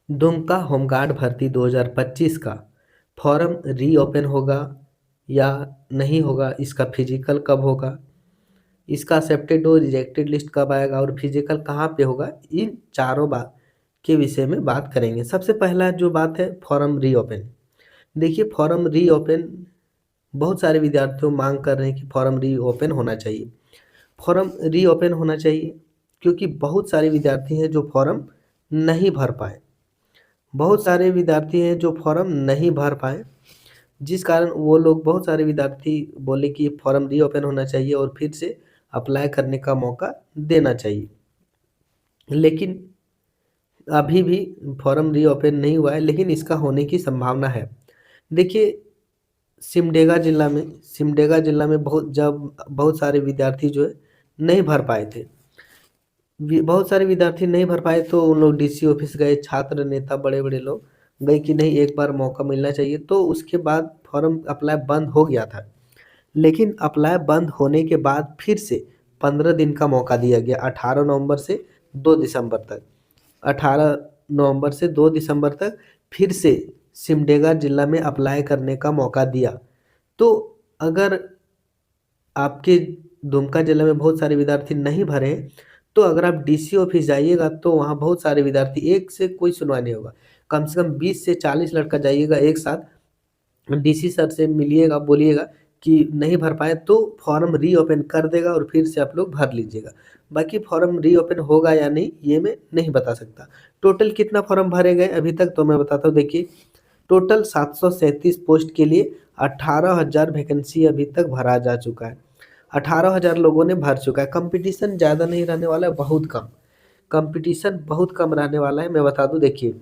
Dumka home guard भर्ती 2025 का form reopen होगा या नहीं होगा, इसका फिजिकल कब होगा, इसका एक्सेप्टेड और रिजेक्टेड लिस्ट कब आएगा और फिजिकल कहाँ पे होगा, इन चारों बात के विषय में बात करेंगे। सबसे पहला जो बात है फॉर्म रीओपन। देखिए फॉर्म रीओपन बहुत सारे विद्यार्थियों मांग कर रहे हैं कि फॉर्म रीओपन होना चाहिए। फॉर्म रीओपन होना चाहिए क्योंकि बहुत सारे विद्यार्थी हैं जो फॉर्म नहीं भर पाए। बहुत सारे विद्यार्थी हैं जो फॉर्म नहीं भर पाए, जिस कारण वो लोग बहुत सारे विद्यार्थी बोले कि फॉर्म रीओपन होना चाहिए और फिर से अप्लाई करने का मौका देना चाहिए। लेकिन अभी भी फॉर्म रीओपन नहीं हुआ है, लेकिन इसका होने की संभावना है। देखिए सिमडेगा जिला में बहुत सारे विद्यार्थी जो है नहीं भर पाए थे। बहुत सारे विद्यार्थी नहीं भर पाए तो उन लोग डीसी ऑफिस गए, छात्र नेता बड़े बड़े लोग गए कि नहीं एक बार मौका मिलना चाहिए, तो उसके बाद फॉर्म अप्लाई बंद हो गया था। लेकिन अप्लाई बंद होने के बाद फिर से 15 दिन का मौका दिया गया, 18 नवंबर से 2 दिसंबर तक। 18 नवंबर से 2 दिसंबर तक फिर से सिमडेगा जिला में अप्लाई करने का मौका दिया। तो अगर आपके दुमका जिला में बहुत सारे विद्यार्थी नहीं भरे हैं, तो अगर आप डीसी ऑफिस जाइएगा तो वहाँ बहुत सारे विद्यार्थी, एक से कोई सुनवाई नहीं होगा, कम से कम 20 से 40 लड़का जाइएगा एक साथ, डीसी सर से मिलिएगा, बोलिएगा कि नहीं भर पाए तो फॉर्म रीओपन कर देगा और फिर से आप लोग भर लीजिएगा। बाकी फॉर्म रीओपन होगा या नहीं ये मैं नहीं बता सकता। टोटल कितना फॉर्म भरे गए अभी तक तो मैं बताता हूँ। देखिए टोटल 737 पोस्ट के लिए 18,000 वैकेंसी अभी तक भरा जा चुका है। 18,000 लोगों ने भर चुका है। कंपटीशन ज़्यादा नहीं रहने वाला है, बहुत कम कंपटीशन, बहुत कम रहने वाला है। मैं बता दूं, देखिए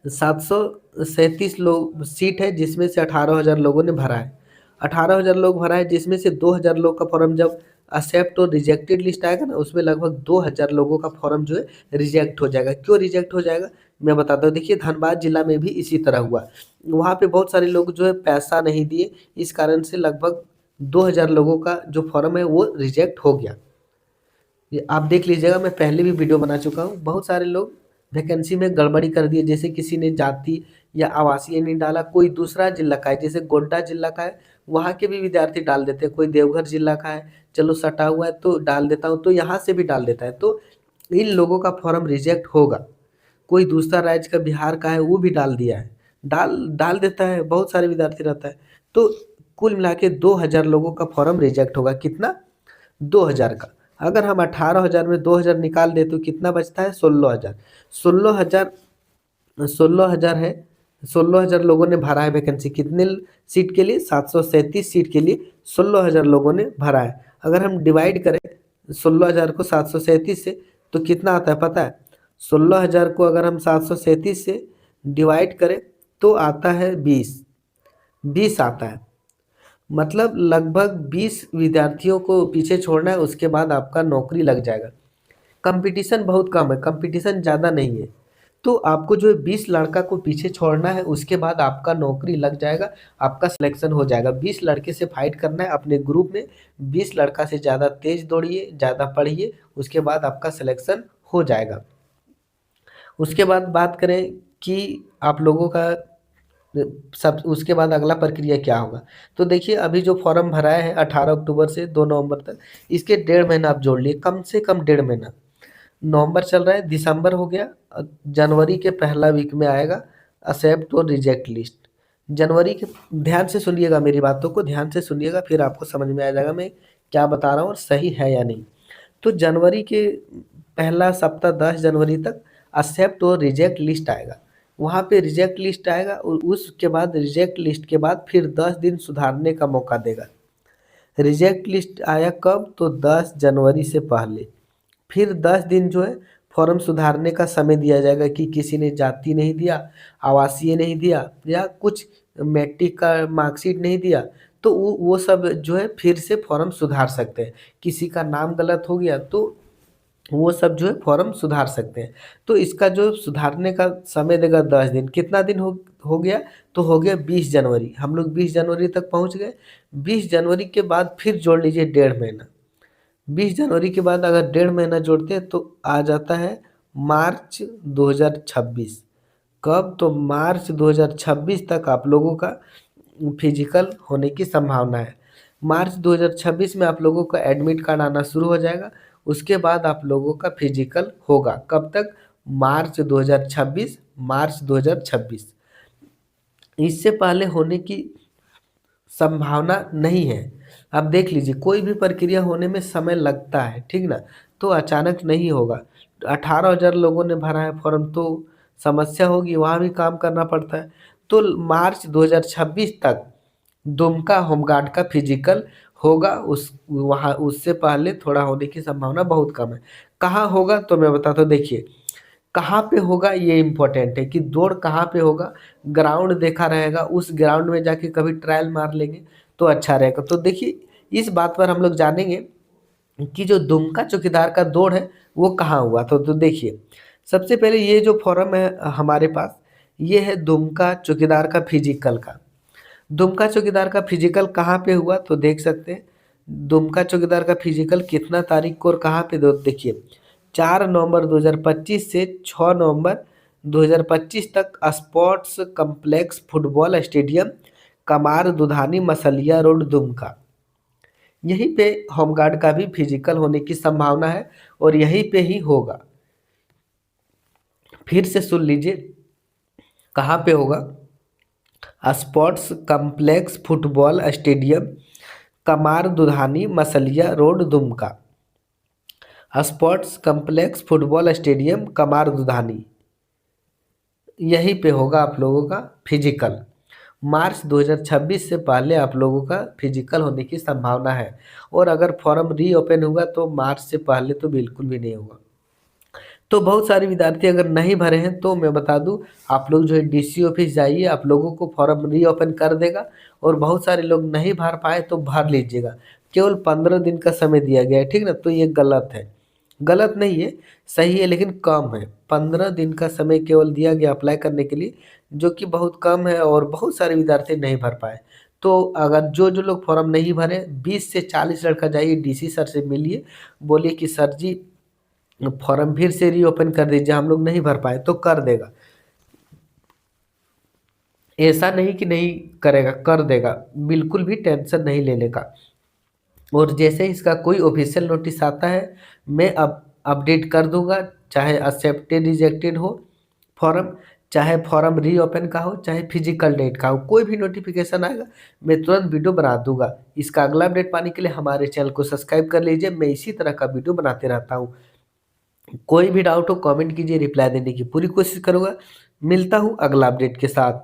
737 लोग सीट है जिसमें से 18,000 लोगों ने भरा है। 18,000 लोग भरा है जिसमें से 2,000 लोग का फॉर्म जब एक्सेप्ट और रिजेक्टेड लिस्ट आएगा ना, उसमें लगभग 2,000 लोगों का फॉर्म जो है रिजेक्ट हो जाएगा। क्यों रिजेक्ट हो जाएगा मैं बताता हूँ। देखिए धनबाद जिला में भी इसी तरह हुआ। वहाँ पे बहुत सारे लोग जो है पैसा नहीं दिए, इस कारण से लगभग 2,000 लोगों का जो फॉर्म है वो रिजेक्ट हो गया। ये आप देख लीजिएगा, मैं पहले भी वीडियो बना चुका हूँ। बहुत सारे लोग वैकेंसी में गड़बड़ी कर दिए, जैसे किसी ने जाति या आवासीय नहीं डाला, कोई दूसरा जिला का है, जैसे गोड्डा जिला का है वहाँ के भी विद्यार्थी डाल देते हैं, कोई देवघर जिला का है चलो सटा हुआ है तो डाल देता हूँ, तो यहाँ से भी डाल देता है, तो इन लोगों का फॉर्म रिजेक्ट होगा। कोई दूसरा राज्य का, बिहार का है, वो भी डाल दिया है, डाल डाल देता है, बहुत सारे विद्यार्थी रहता है, तो कुल मिला के 2,000 लोगों का फॉर्म रिजेक्ट होगा। कितना? 2,000 का। अगर हम 18,000 में 2,000 निकाल दे तो कितना बचता है? 16,000। 16,000 16,000 है। 16,000 लोगों ने भरा है वैकेंसी, कितने सीट के लिए? 737 सीट के लिए 16,000 लोगों ने भरा है। अगर हम डिवाइड करें 16,000 को 737 से तो कितना आता है पता है? 16,000 को अगर हम 737 से डिवाइड करें तो आता है 20। 20 आता है, मतलब लगभग 20 विद्यार्थियों को पीछे छोड़ना है, उसके बाद आपका नौकरी लग जाएगा। कंपटीशन बहुत कम है, कंपटीशन ज़्यादा नहीं है, तो आपको जो है 20 लड़का को पीछे छोड़ना है, उसके बाद आपका नौकरी लग जाएगा, आपका सिलेक्शन हो जाएगा। 20 लड़के से फाइट करना है अपने ग्रुप में, 20 लड़का से ज़्यादा तेज दौड़िए, ज़्यादा पढ़िए, उसके बाद आपका सिलेक्शन हो जाएगा। उसके बाद बात करें कि आप लोगों का सब, उसके बाद अगला प्रक्रिया क्या होगा। तो देखिए अभी जो फॉर्म भरा है 18 अक्टूबर से 2 नवंबर तक, इसके 1.5 महीना आप जोड़ लिए, कम से कम 1.5 महीना। नवंबर चल रहा है, दिसंबर हो गया, जनवरी के पहला वीक में आएगा एक्सेप्ट और रिजेक्ट लिस्ट। जनवरी के, ध्यान से सुनिएगा, मेरी बातों को ध्यान से सुनिएगा, फिर आपको समझ में आ जाएगा मैं क्या बता रहा हूँ और सही है या नहीं। तो जनवरी के पहला सप्ताह 10 जनवरी तक एक्सेप्ट और रिजेक्ट लिस्ट आएगा। वहाँ पे रिजेक्ट लिस्ट आएगा और उसके बाद रिजेक्ट लिस्ट के बाद फिर 10 दिन सुधारने का मौका देगा। रिजेक्ट लिस्ट आया कब? तो 10 जनवरी से पहले। फिर 10 दिन जो है फॉर्म सुधारने का समय दिया जाएगा कि किसी ने जाति नहीं दिया, आवासीय नहीं दिया या कुछ मैट्रिक का मार्कशीट नहीं दिया, तो वो सब जो है फिर से फॉर्म सुधार सकते हैं। किसी का नाम गलत हो गया तो वो सब जो है फॉर्म सुधार सकते हैं। तो इसका जो सुधारने का समय देगा 10 दिन। कितना दिन हो गया? तो हो गया 20 जनवरी। हम लोग 20 जनवरी तक पहुंच गए। 20 जनवरी के बाद फिर जोड़ लीजिए 1.5 महीना। 20 जनवरी के बाद अगर 1.5 महीना जोड़ते हैं तो आ जाता है मार्च 2026। कब? तो मार्च 2026 तक आप लोगों का फिजिकल होने की संभावना है। मार्च 2026 में आप लोगों का एडमिट कार्ड आना शुरू हो जाएगा। उसके बाद आप लोगों का फिजिकल होगा। कब तक? मार्च 2026। मार्च 2026। इससे पहले होने की संभावना नहीं है। आप देख लीजिए, कोई भी प्रक्रिया होने में समय लगता है, ठीक ना? तो अचानक नहीं होगा। 18,000 लोगों ने भरा है फॉर्म, तो समस्या होगी, वहाँ भी काम करना पड़ता है। तो मार्च 2026 तक दुमका होमगार्ड का फिजिकल होगा। उस वहाँ उससे पहले थोड़ा होने की संभावना बहुत कम है। कहाँ होगा तो मैं बताता हूँ। देखिए, कहाँ पे होगा ये इम्पोर्टेंट है कि दौड़ कहाँ पे होगा। ग्राउंड देखा रहेगा, उस ग्राउंड में जाके कभी ट्रायल मार लेंगे तो अच्छा रहेगा। तो देखिए, इस बात पर हम लोग जानेंगे कि जो दुमका चौकीदार का दौड़ है वो कहाँ हुआ। तो देखिए, सबसे पहले ये जो फॉर्म है हमारे पास, ये है दुमका चौकीदार का फिजिकल का। दुमका चौकीदार का फिजिकल कहाँ पे हुआ तो देख सकते हैं। दुमका चौकीदार का फिजिकल कितना तारीख को और कहाँ पे, देखिए 4 नवंबर 2025 से 6 नवंबर 2025 तक sports complex football stadium, Kamar Dudhani Masaliya road, Dumka. यहीं पे होमगार्ड का भी फिजिकल होने की संभावना है और यहीं पे ही होगा। फिर से सुन लीजिए, कहाँ पे होगा? Sports complex football stadium, Kamar Dudhani Masaliya road, Dumka. Sports complex football stadium, Kamar Dudhani, यहीं पे होगा आप लोगों का फिजिकल। मार्च 2026 से पहले आप लोगों का फिजिकल होने की संभावना है। और अगर फॉर्म रीओपन होगा तो मार्च से पहले तो बिल्कुल भी नहीं होगा। तो बहुत सारे विद्यार्थी अगर नहीं भरे हैं तो मैं बता दूं, आप लोग जो है डीसी ऑफिस जाइए, आप लोगों को फॉर्म रीओपन कर देगा। और बहुत सारे लोग नहीं भर पाए तो भर लीजिएगा। केवल 15 दिन का समय दिया गया है, ठीक ना? तो ये गलत है, गलत नहीं है, सही है लेकिन कम है। 15 दिन का समय केवल दिया गया अप्लाई करने के लिए, जो कि बहुत कम है और बहुत सारे विद्यार्थी नहीं भर पाए। तो अगर जो जो लोग फॉर्म नहीं भरे, 20 से 40 लड़का जाइए डीसी सर से मिलिए, बोलिए कि सर जी फॉर्म फिर से रीओपन कर दीजिए, हम लोग नहीं भर पाए, तो कर देगा। ऐसा नहीं कि नहीं करेगा, कर देगा, बिल्कुल भी टेंशन नहीं लेने का। और जैसे ही इसका कोई ऑफिशियल नोटिस आता है मैं अब अपडेट कर दूंगा, चाहे एक्सेप्टेड रिजेक्टेड हो फॉर्म, चाहे फॉर्म रीओपन का हो, चाहे फिजिकल डेट का हो, कोई भी नोटिफिकेशन आएगा मैं तुरंत वीडियो बना दूंगा। इसका अगला अपडेट पाने के लिए हमारे चैनल को सब्सक्राइब कर लीजिए, मैं इसी तरह का वीडियो बनाते रहता हूँ। कोई भी डाउट हो कमेंट कीजिए, रिप्लाई देने की पूरी कोशिश करूँगा। मिलता हूँ अगला अपडेट के साथ।